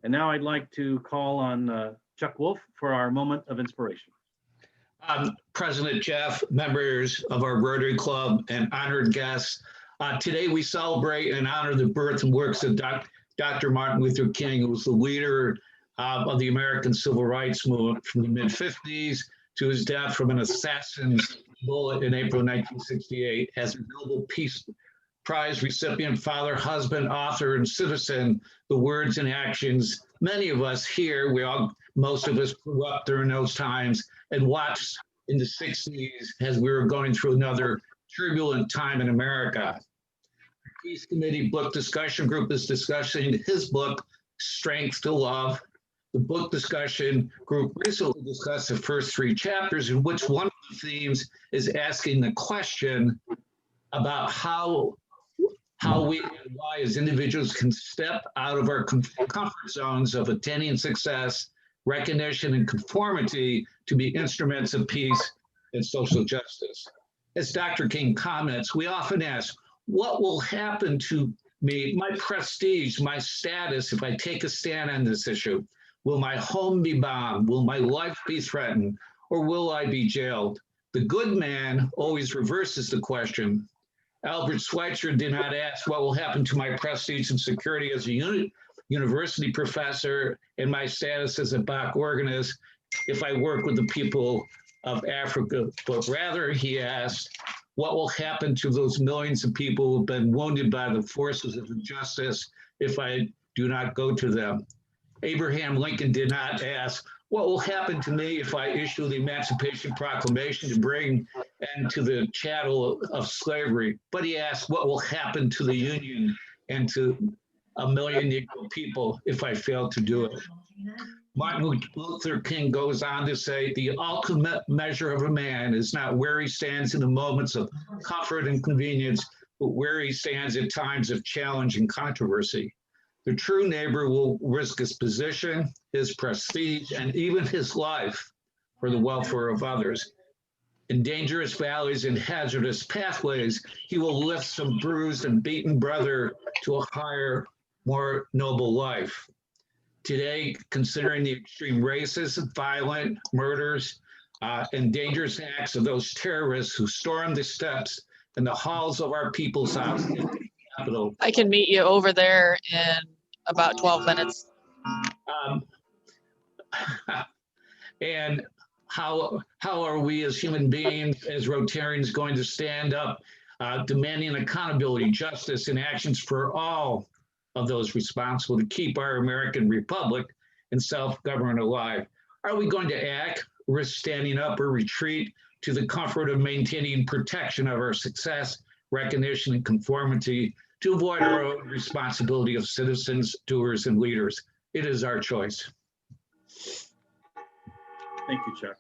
And now I'd like to call on Chuck Wolfe for our moment of inspiration. President Jeff, members of our Rotary Club, and honored guests. Today we celebrate and honor the birth and works of Dr. Martin Luther King, who was the leader of the American Civil Rights Movement from the mid-50s to his death from an assassin's bullet in April 1968. As a Nobel Peace Prize recipient, father, husband, author, and citizen, the words and actions, many of us here, most of us grew up during those times and watched in the 60s as we were going through another turbulent time in America. The Peace Committee Book Discussion Group is discussing his book, Strength to Love. The book discussion group recently discussed the first 3 chapters, in which one of the themes is asking the question about how we and why as individuals can step out of our comfort zones of attaining success, recognition, and conformity to be instruments of peace and social justice. As Dr. King comments, we often ask, what will happen to me, my prestige, my status, if I take a stand on this issue? Will my home be bombed? Will my life be threatened? Or will I be jailed? The good man always reverses the question. Albert Schweitzer did not ask what will happen to my prestige and security as a university professor and my status as a Bach organist if I work with the people of Africa, but rather he asked, what will happen to those millions of people who've been wounded by the forces of injustice if I do not go to them? Abraham Lincoln did not ask, what will happen to me if I issue the Emancipation Proclamation to bring end to the chattel of slavery? But he asked, what will happen to the Union and to a million Negro people if I fail to do it? Martin Luther King goes on to say, the ultimate measure of a man is not where he stands in the moments of comfort and convenience, but where he stands at times of challenge and controversy. The true neighbor will risk his position, his prestige, and even his life for the welfare of others. In dangerous valleys and hazardous pathways, he will lift some bruised and beaten brother to a higher, more noble life. Today, considering the extreme racist, violent murders, and dangerous acts of those terrorists who stormed the steps and the halls of our people's house in the Capitol. I can meet you over there in about 12 minutes. And how are we as human beings, as Rotarians, going to stand up demanding accountability, justice, and actions for all of those responsible to keep our American Republic and self-government alive? Are we going to act, risk standing up, or retreat to the comfort of maintaining protection of our success, recognition, and conformity to avoid our own responsibility of citizens, doers, and leaders? It is our choice. Thank you, Chuck.